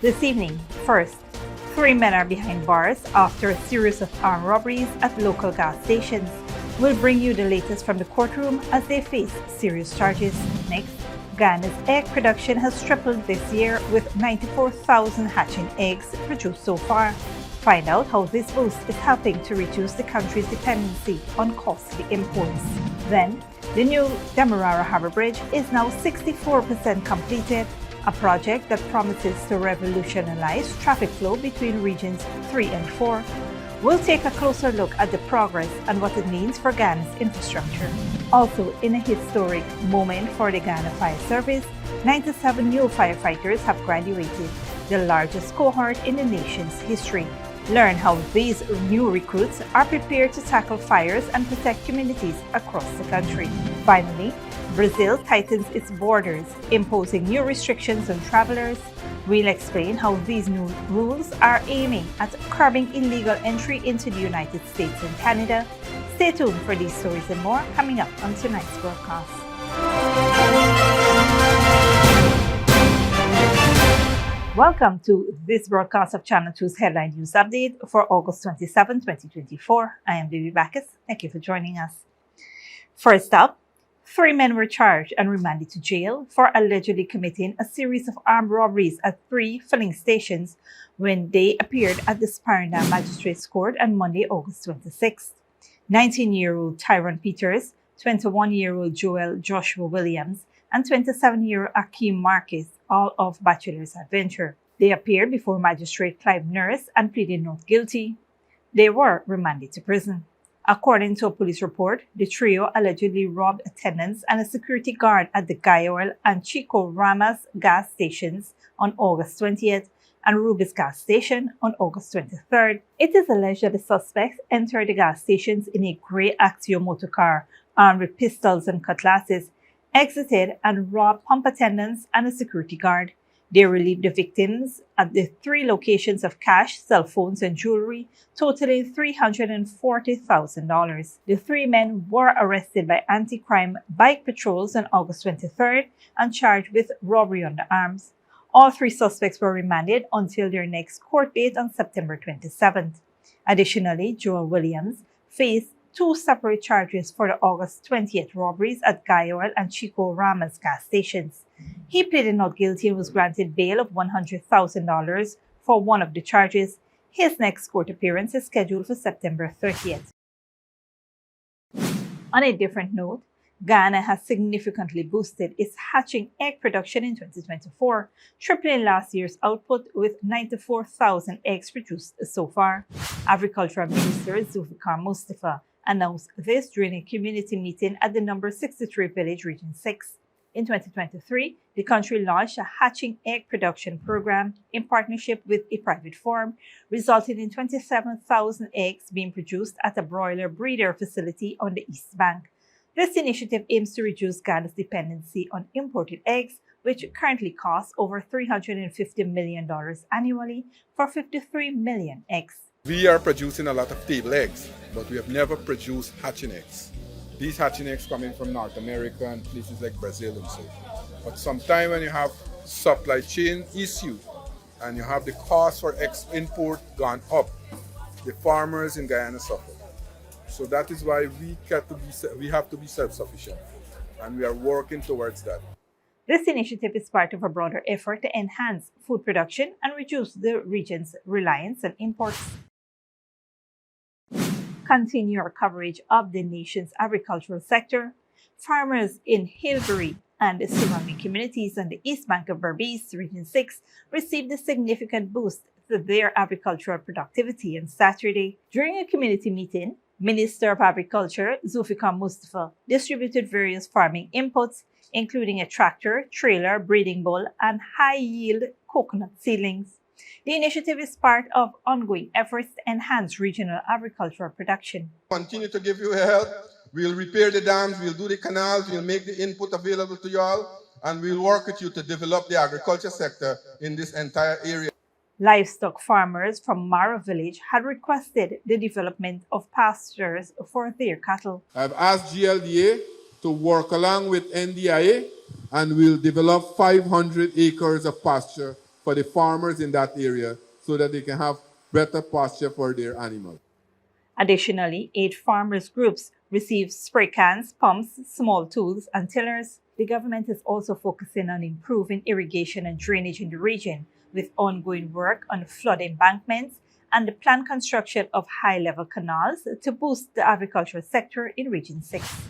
This evening, first, 3 men are behind bars after a series of armed robberies at local gas stations. We'll bring you the latest from the courtroom as they face serious charges. Next, Ghana's egg production has tripled this year with 94,000 hatching eggs produced so far. Find out how this boost is helping to reduce the country's dependency on costly imports. Then, the new Demerara Harbour Bridge is now 64% completed, a project that promises to revolutionize traffic flow between regions 3 and 4. We'll take a closer look at the progress and what it means for Ghana's infrastructure. Also, in a historic moment for the Ghana Fire Service, 97 new firefighters have graduated, the largest cohort in the nation's history. Learn how these new recruits are prepared to tackle fires and protect communities across the country. Finally, Brazil tightens its borders, imposing new restrictions on travelers. We'll explain how these new rules are aiming at curbing illegal entry into the United States and Canada. Stay tuned for these stories and more coming up on tonight's broadcast. Welcome to this broadcast of Channel 2's Headline News Update for August 27, 2024. I am Debbie Backus. Thank you for joining us. First up, 3 men were charged and remanded to jail for allegedly committing a series of armed robberies at 3 filling stations when they appeared at the Sparenda Magistrates Court on Monday, August 26. 19-year-old Tyrone Peters, 21-year-old Joel Joshua Williams, and 27-year-old Akeem Marcus, all of bachelor's adventure. They appeared before Magistrate Clive Nurse and pleaded not guilty. They were remanded to prison. According to a police report, the trio allegedly robbed attendants and a security guard at the Gayoel and Chico Ramas gas stations on August 20th and Rubis gas station on August 23rd. It is alleged that the suspects entered the gas stations in a grey Axio motor car armed with pistols and cutlasses, exited and robbed pump attendants and a security guard. They relieved the victims at the 3 locations of cash, cell phones, and jewelry, totaling $340,000. The 3 men were arrested by anti-crime bike patrols on August 23rd and charged with robbery under arms. All 3 suspects were remanded until their next court date on September 27th. Additionally, Joel Williams faced 2 separate charges for the August 20th robberies at Gayoel and Chico Ramas gas stations. He pleaded not guilty and was granted bail of $100,000 for one of the charges. His next court appearance is scheduled for September 30th. On a different note, Ghana has significantly boosted its hatching egg production in 2024, tripling last year's output with 94,000 eggs produced so far. Agricultural Minister Zulfikar Mustafa announced this during a community meeting at the number 63 village, Region 6. In 2023, the country launched a hatching egg production program in partnership with a private farm, resulting in 27,000 eggs being produced at a broiler breeder facility on the East Bank. This initiative aims to reduce Ghana's dependency on imported eggs, which currently costs over $350 million annually for 53 million eggs. We are producing a lot of table eggs, but we have never produced hatching eggs. These hatching eggs coming from North America and places like Brazil and so forth. But sometimes when you have supply chain issue and you have the cost for import gone up, the farmers in Guyana suffer. So that is why we have to be self-sufficient, and we are working towards that. This initiative is part of a broader effort to enhance food production and reduce the region's reliance on imports. Continue our coverage of the nation's agricultural sector. Farmers in Hilbury and the surrounding communities on the East Bank of Berbice, Region 6, received a significant boost to their agricultural productivity on Saturday. During a community meeting, Minister of Agriculture Zulfikar Mustafa distributed various farming inputs, including a tractor, trailer, breeding bull, and high-yield coconut seedlings. The initiative is part of ongoing efforts to enhance regional agricultural production. Continue to give you help. We'll repair the dams, we'll do the canals, we'll make the input available to you all, and we'll work with you to develop the agriculture sector in this entire area. Livestock farmers from Mara Village had requested the development of pastures for their cattle. I've asked GLDA to work along with NDIA, and we'll develop 500 acres of pasture for the farmers in that area so that they can have better pasture for their animals. Additionally, 8 farmers' groups received spray cans, pumps, small tools, and tillers. The government is also focusing on improving irrigation and drainage in the region, with ongoing work on flood embankments and the planned construction of high-level canals to boost the agricultural sector in Region 6.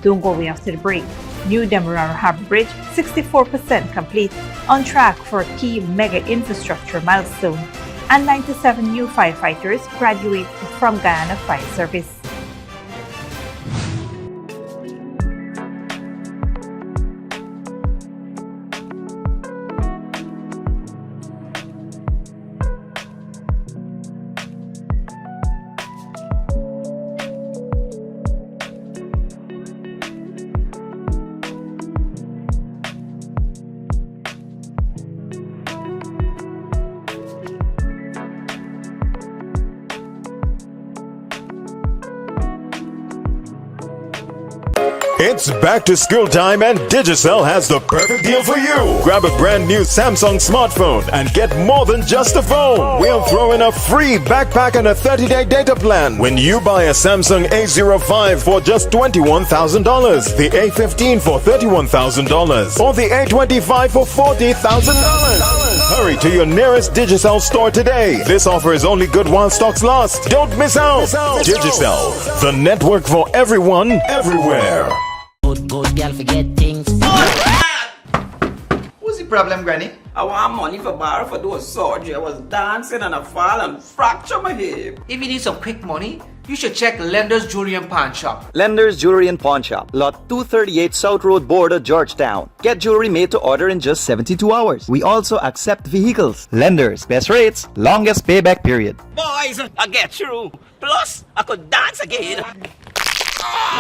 Don't go away after the break. New Demerara Harbour Bridge, 64% complete, on track for a key mega infrastructure milestone, and 97 new firefighters graduate from Guyana Fire Service. It's back to school time and Digicel has the perfect deal for you. Grab a brand new Samsung smartphone and get more than just a phone. We'll throw in a free backpack and a 30-day data plan when you buy a Samsung A05 for just $21,000, the A15 for $31,000, or the A25 for $40,000. Hurry to your nearest Digicel store today. This offer is only good while stocks last. Don't miss out. Digicel, the network for everyone, everywhere. Good girl forget things. What's the problem, Granny? I want money for borrow for those surgery. I was dancing and I fall and fracture my hip. If you need some quick money, you should check Lender's Jewelry and Pawn Shop. Lender's Jewelry and Pawn Shop, Lot 238 South Road Border, Georgetown. Get jewelry made to order in just 72 hours. We also accept vehicles. Lender's, best rates, longest payback period. Boys, I get through. Plus, I could dance again.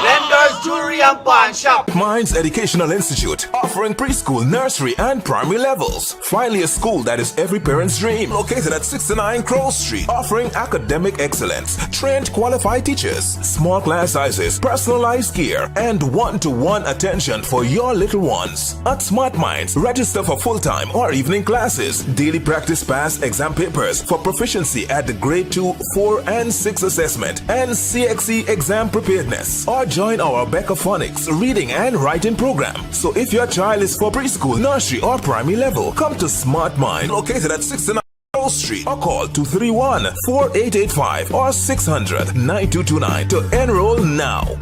Lender's Jewelry and Pawn Shop. Minds Educational Institute, offering preschool, nursery, and primary levels. Finally, a school that is every parent's dream. Located at 69 Crow Street, offering academic excellence, trained qualified teachers, small class sizes, personalized care, and one-to-one attention for your little ones. At Smart Minds, register for full-time or evening classes, daily practice pass exam papers for proficiency at the grade 2, 4, and 6 assessment, and CXE exam preparedness. Or join our Becca Phonics reading and writing program. So if your child is for preschool, nursery, or primary level, come to Smart Mind, located at 69 Street, or call 231-4885 or 600-9229 to enroll now.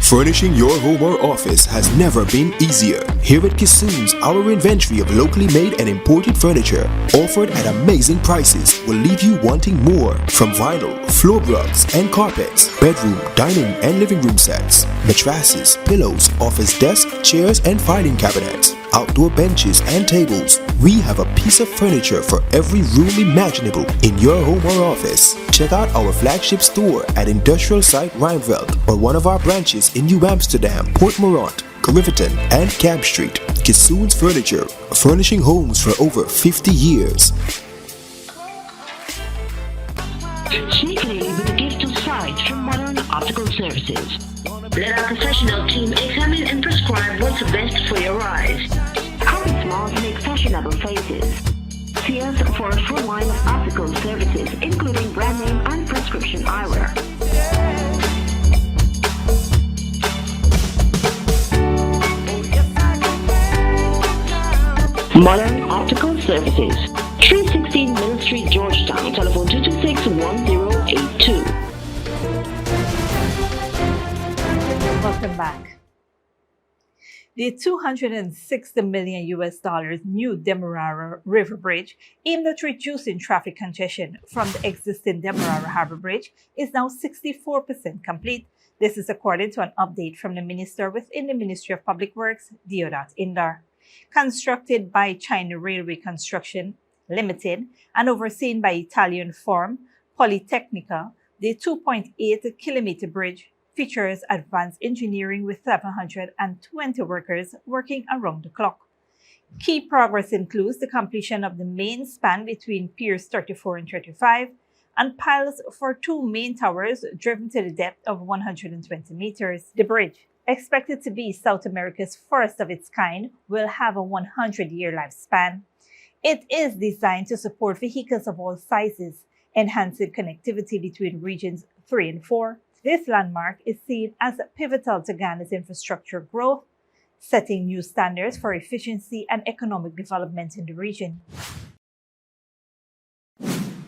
Furnishing your home or office has never been easier. Here at Kissoons, our inventory of locally made and imported furniture, offered at amazing prices, will leave you wanting more. From vinyl, floor rugs and carpets, bedroom, dining and living room sets, mattresses, pillows, office desk, chairs and filing cabinets, outdoor benches and tables. We have a piece of furniture for every room imaginable in your home or office. Check out our flagship store at Industrial Site Rijnveld or one of our branches in New Amsterdam, Port Morant, Riverton, and Camp Street. Kissoons Furniture, furnishing homes for over 50 years. Sneakily with a gift of sight from Modern Optical Services. Let our professional team examine and prescribe what's best for your eyes. Our smiles make fashionable faces. See us for a full line of optical services, including brand name and prescription eyewear. Modern Optical Services, 316 Mill Street, Georgetown, telephone 226-1082. Welcome back. The $260 million new Demerara River Bridge, aimed at reducing traffic congestion from the existing Demerara Harbour Bridge, is now 64% complete. This is according to an update from the minister within the Ministry of Public Works, Deodat Indar. Constructed by China Railway Construction Limited and overseen by Italian firm Politecnica, the 2.8-kilometer bridge features advanced engineering with 720 workers working around the clock. Key progress includes the completion of the main span between Piers 34 and 35, and piles for 2 main towers driven to the depth of 120 meters. The bridge, expected to be South America's first of its kind, will have a 100-year lifespan. It is designed to support vehicles of all sizes, enhancing connectivity between regions 3 and 4. This landmark is seen as pivotal to Ghana's infrastructure growth, setting new standards for efficiency and economic development in the region.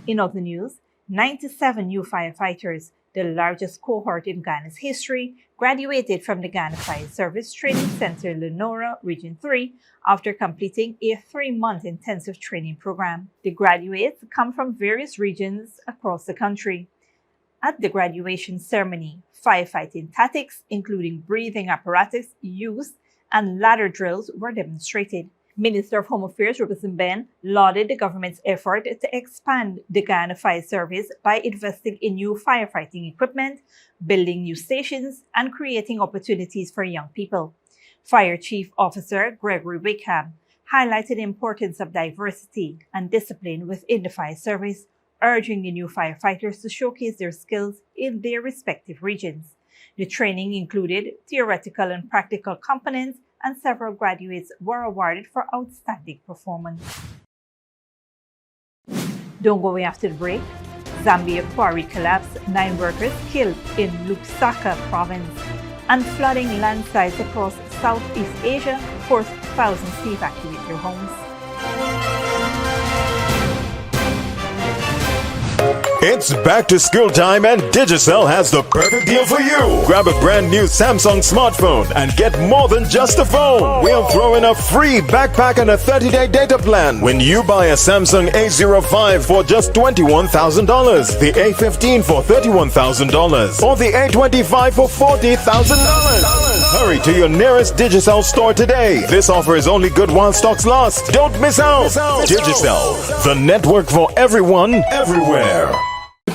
In other news, 97 new firefighters, the largest cohort in Ghana's history, graduated from the Ghana Fire Service Training Center Lenora, Region 3, after completing a 3-month intensive training program. The graduates come from various regions across the country. At the graduation ceremony, firefighting tactics, including breathing apparatus use and ladder drills, were demonstrated. Minister of Home Affairs Robertson Ben lauded the government's effort to expand the Ghana Fire Service by investing in new firefighting equipment, building new stations, and creating opportunities for young people. Fire Chief Officer Gregory Wickham highlighted the importance of diversity and discipline within the fire service, urging the new firefighters to showcase their skills in their respective regions. The training included theoretical and practical components, and several graduates were awarded for outstanding performance. Don't go away after the break. Zambia quarry collapse, 9 workers killed in Lusaka province, and flooding landslides across Southeast Asia forced thousands to evacuate their homes. It's back to school time and Digicel has the perfect deal for you. Grab a brand new Samsung smartphone and get more than just a phone. We'll throw in a free backpack and a 30-day data plan when you buy a Samsung A05 for just $21,000, the A15 for $31,000, or the A25 for $40,000. Hurry to your nearest Digicel store today. This offer is only good while stocks last. Don't miss out. Digicel, the network for everyone, everywhere.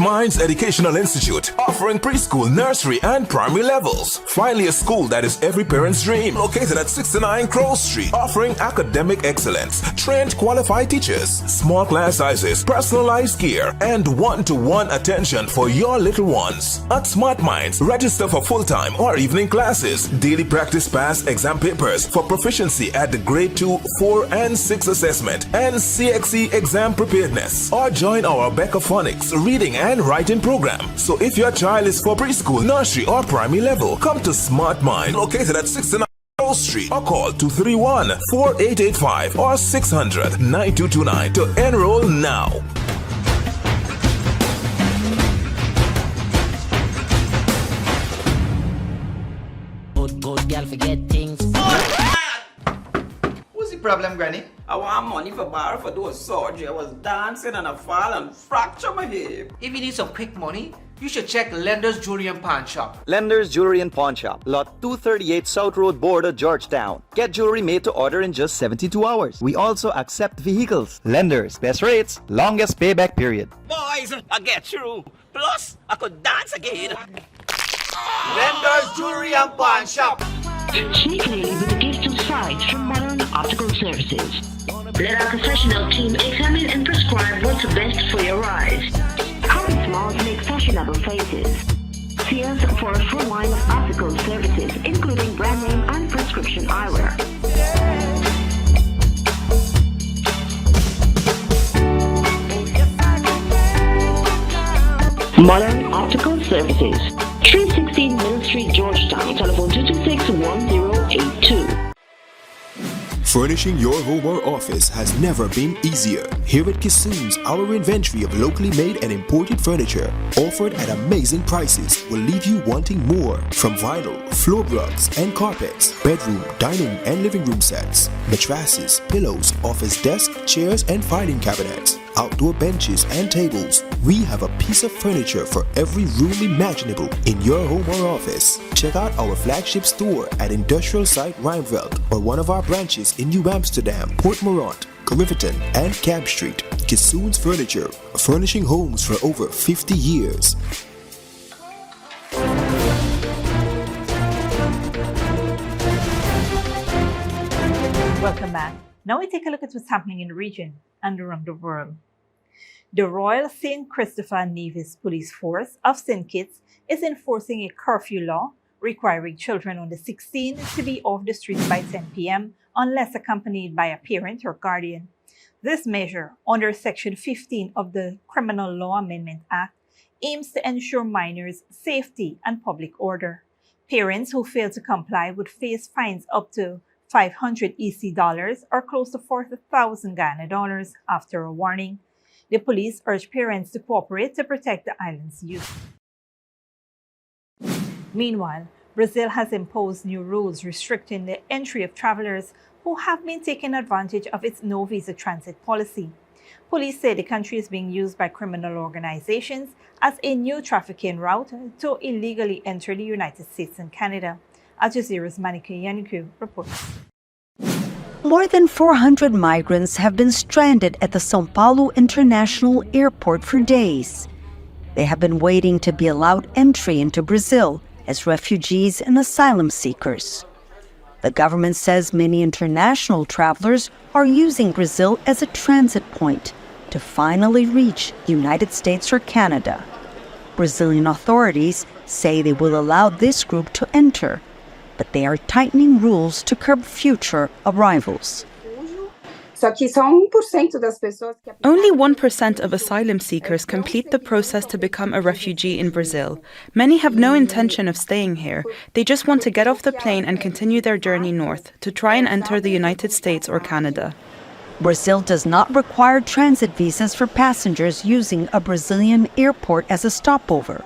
Minds Educational Institute, offering preschool, nursery, and primary levels. Finally, a school that is every parent's dream. Located at 69 Crow Street, offering academic excellence, trained qualified teachers, small class sizes, personalized care, and one-to-one attention for your little ones. At Smart Minds, register for full-time or evening classes, daily practice pass exam papers for proficiency at the grade 2, 4, and 6 assessment, and CXE exam preparedness. Or join our Becca Phonics reading and writing program. So if your child is for preschool, nursery, or primary level, come to Smart Mind, located at 69 Crow Street, or call 231-4885 or 600-9229 to enroll now. Good girl forget things. What's the problem, Granny? I want money for borrow for those surgery. I was dancing and I fall and fracture my hip. If you need some quick money, you should check Lender's Jewelry and Pawn Shop. Lender's Jewelry and Pawn Shop, lot 238 South Road Border, Georgetown. Get jewelry made to order in just 72 hours. We also accept vehicles. Lenders, best rates, longest payback period. Boys, I get through. Plus, I could dance again. Lender's Jewelry and Pawn Shop. Sneakily with a gift of sight from Modern Optical Services. Let our professional team examine and prescribe what's the best for your eyes. Current smiles make fashionable faces. See us for a full line of optical services, including brand name and prescription eyewear. Modern Optical Services, 316 Mill Street, Georgetown. Telephone 226-1082. Furnishing your home or office has never been easier. Here at Kissoon's, our inventory of locally made and imported furniture, offered at amazing prices, will leave you wanting more. From vinyl, floor rugs and carpets, bedroom, dining and living room sets, mattresses, pillows, office desk, chairs and filing cabinets, outdoor benches and tables. We have a piece of furniture for every room imaginable in your home or office. Check out our flagship store at Industrial Site Rijnveld or one of our branches in New Amsterdam, Port Morant, Riverton and Camp Street. Kissoon's Furniture, furnishing homes for over 50 years. Welcome back. Now we take a look at what's happening in the region and around the world. The Royal St. Christopher Nevis Police Force of St. Kitts is enforcing a curfew law requiring children under 16 to be off the streets by 10 p.m. unless accompanied by a parent or guardian. This measure, under Section 15 of the Criminal Law Amendment Act, aims to ensure minors' safety and public order. Parents who fail to comply would face fines up to $500 EC or close to 40,000 Ghana dollars after a warning. The police urge parents to cooperate to protect the island's youth. Meanwhile, Brazil has imposed new rules restricting the entry of travelers who have been taking advantage of its no-visa transit policy. Police say the country is being used by criminal organizations as a new trafficking route to illegally enter the United States and Canada. Al Jazeera's Manika Yanuku reports. More than 400 migrants have been stranded at the São Paulo International Airport for days. They have been waiting to be allowed entry into Brazil as refugees and asylum seekers. The government says many international travelers are using Brazil as a transit point to finally reach the United States or Canada. Brazilian authorities say they will allow this group to enter, but they are tightening rules to curb future arrivals. Only 1% of asylum seekers complete the process to become a refugee in Brazil. Many have no intention of staying here. They just want to get off the plane and continue their journey north to try and enter the United States or Canada. Brazil does not require transit visas for passengers using a Brazilian airport as a stopover.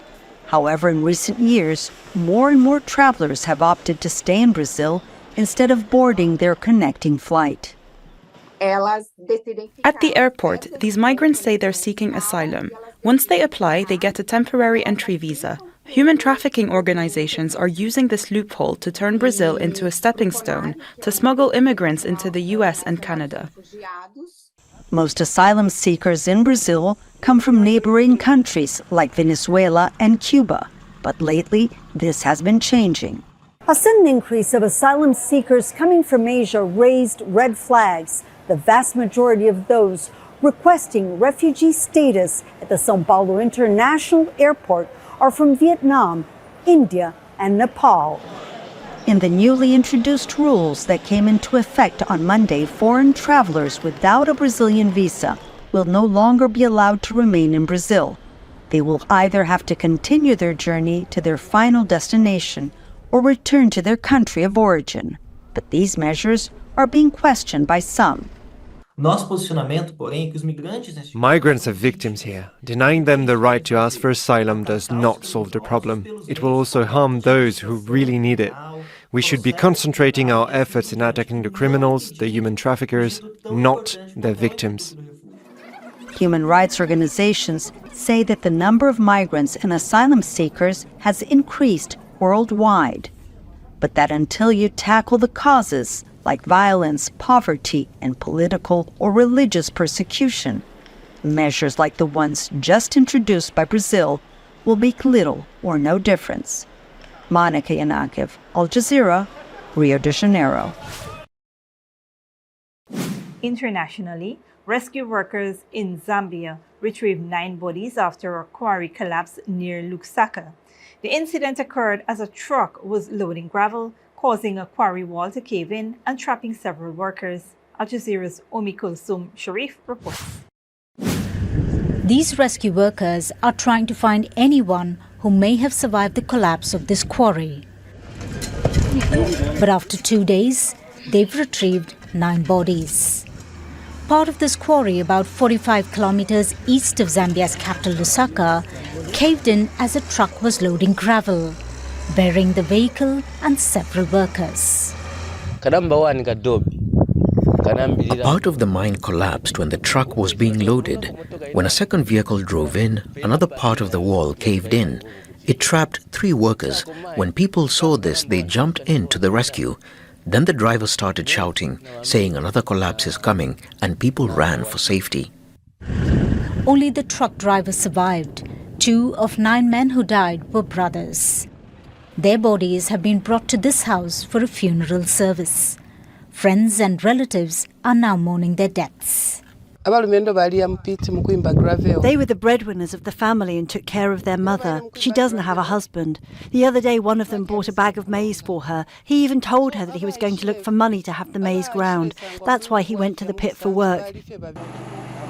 However, in recent years, more and more travelers have opted to stay in Brazil instead of boarding their connecting flight. At the airport, these migrants say they're seeking asylum. Once they apply, they get a temporary entry visa. Human trafficking organizations are using this loophole to turn Brazil into a stepping stone to smuggle immigrants into the US and Canada. Most asylum seekers in Brazil come from neighboring countries like Venezuela and Cuba, but lately this has been changing. A sudden increase of asylum seekers coming from Asia raised red flags. The vast majority of those requesting refugee status at the São Paulo International Airport are from Vietnam, India, and Nepal. In the newly introduced rules that came into effect on Monday, foreign travelers without a Brazilian visa will no longer be allowed to remain in Brazil. They will either have to continue their journey to their final destination or return to their country of origin. But these measures are being questioned by some. Migrants are victims here. Denying them the right to ask for asylum does not solve the problem. It will also harm those who really need it. We should be concentrating our efforts in attacking the criminals, the human traffickers, not their victims. Human rights organizations say that the number of migrants and asylum seekers has increased worldwide, but that until you tackle the causes, like violence, poverty, and political or religious persecution, measures like the ones just introduced by Brazil will make little or no difference. Monica Yanakiv, Al Jazeera, Rio de Janeiro. Internationally, rescue workers in Zambia retrieved 9 bodies after a quarry collapsed near Lusaka. The incident occurred as a truck was loading gravel, causing a quarry wall to cave in and trapping several workers. Al Jazeera's Kulsum Sharif reports. These rescue workers are trying to find anyone who may have survived the collapse of this quarry. But after 2 days, they've retrieved 9 bodies. Part of this quarry, about 45 kilometers east of Zambia's capital Lusaka, caved in as a truck was loading gravel, burying the vehicle and several workers. A part of the mine collapsed when the truck was being loaded. When a second vehicle drove in, another part of the wall caved in. It trapped 3 workers. When people saw this, they jumped in to the rescue. Then the driver started shouting, saying another collapse is coming, and people ran for safety. Only the truck driver survived. 2 of 9 men who died were brothers. Their bodies have been brought to this house for a funeral service. Friends and relatives are now mourning their deaths. They were the breadwinners of the family and took care of their mother. She doesn't have a husband. The other day, one of them bought a bag of maize for her. He even told her that he was going to look for money to have the maize ground. That's why he went to the pit for work.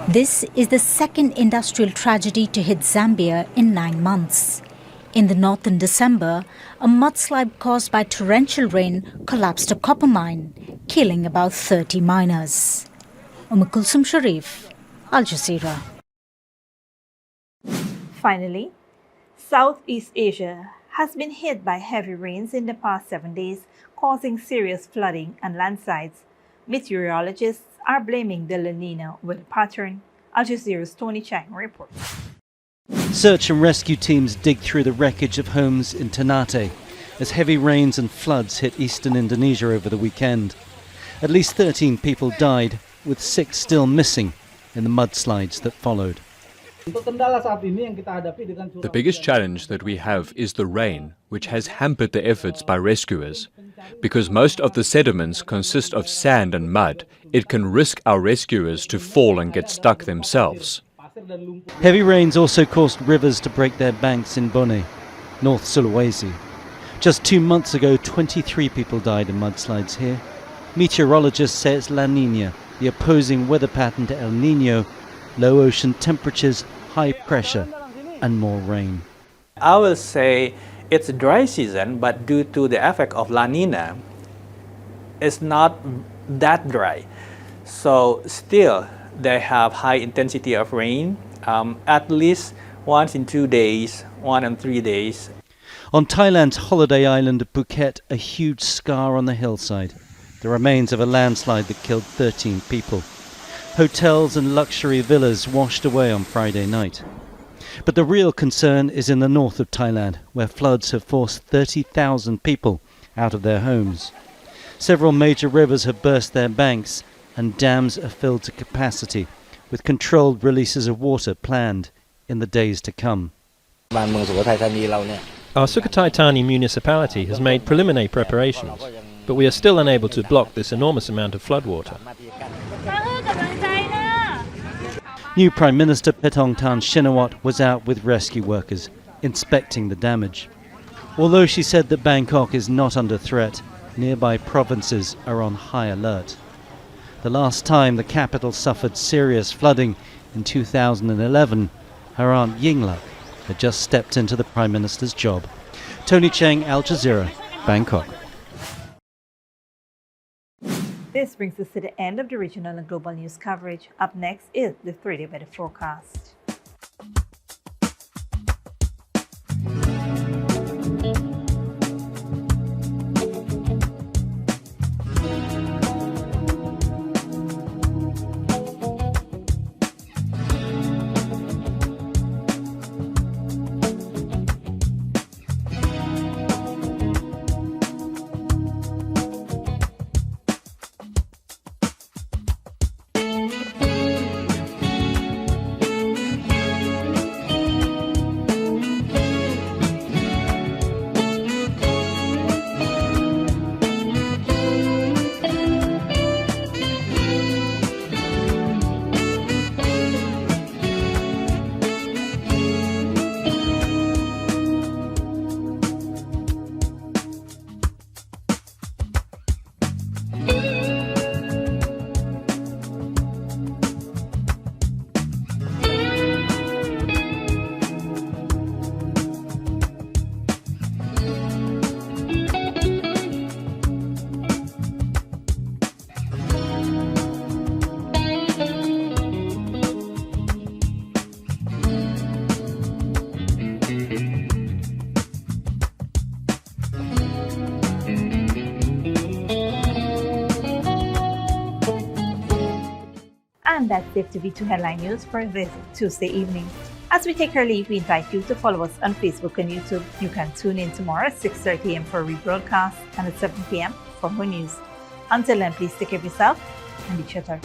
This is the second industrial tragedy to hit Zambia in 9 months. In the north in December, a mudslide caused by torrential rain collapsed a copper mine, killing about 30 miners. Kulsum Sharif, Al Jazeera. Finally, Southeast Asia has been hit by heavy rains in the past 7 days, causing serious flooding and landslides. Meteorologists are blaming the La Nina weather pattern. Al Jazeera's Tony Chang reports. Search and rescue teams dig through the wreckage of homes in Ternate as heavy rains and floods hit eastern Indonesia over the weekend. At least 13 people died, with 6 still missing in the mudslides that followed. The biggest challenge that we have is the rain, which has hampered the efforts by rescuers. Because most of the sediments consist of sand and mud, it can risk our rescuers to fall and get stuck themselves. Heavy rains also caused rivers to break their banks in Bone, North Sulawesi. Just 2 months ago, 23 people died in mudslides here. Meteorologists say it's La Nina, the opposing weather pattern to El Nino, low ocean temperatures, high pressure, and more rain. I will say it's dry season, but due to the effect of La Nina, it's not that dry. So still, they have high intensity of rain, at least once in 2 days, 1 in 3 days. On Thailand's holiday island of Phuket, a huge scar on the hillside. The remains of a landslide that killed 13 people. Hotels and luxury villas washed away on Friday night. But the real concern is in the north of Thailand, where floods have forced 30,000 people out of their homes. Several major rivers have burst their banks, and dams are filled to capacity, with controlled releases of water planned in the days to come. Our Sukhothai Thani municipality has made preliminary preparations, but we are still unable to block this enormous amount of floodwater. New Prime Minister Paetongtarn Shinawatra was out with rescue workers, inspecting the damage. Although she said that Bangkok is not under threat, nearby provinces are on high alert. The last time the capital suffered serious flooding, in 2011, her aunt Yingluck had just stepped into the Prime Minister's job. Tony Cheng, Al Jazeera, Bangkok. This brings us to the end of the regional and global news coverage. Up next is the 3-day weather forecast. And that's it to V2 Headline News for this Tuesday evening. As we take our leave, we invite you to follow us on Facebook and YouTube. You can tune in tomorrow at 6:30 a.m. for a rebroadcast and at 7 p.m. for more news. Until then, please take care of yourself and each other.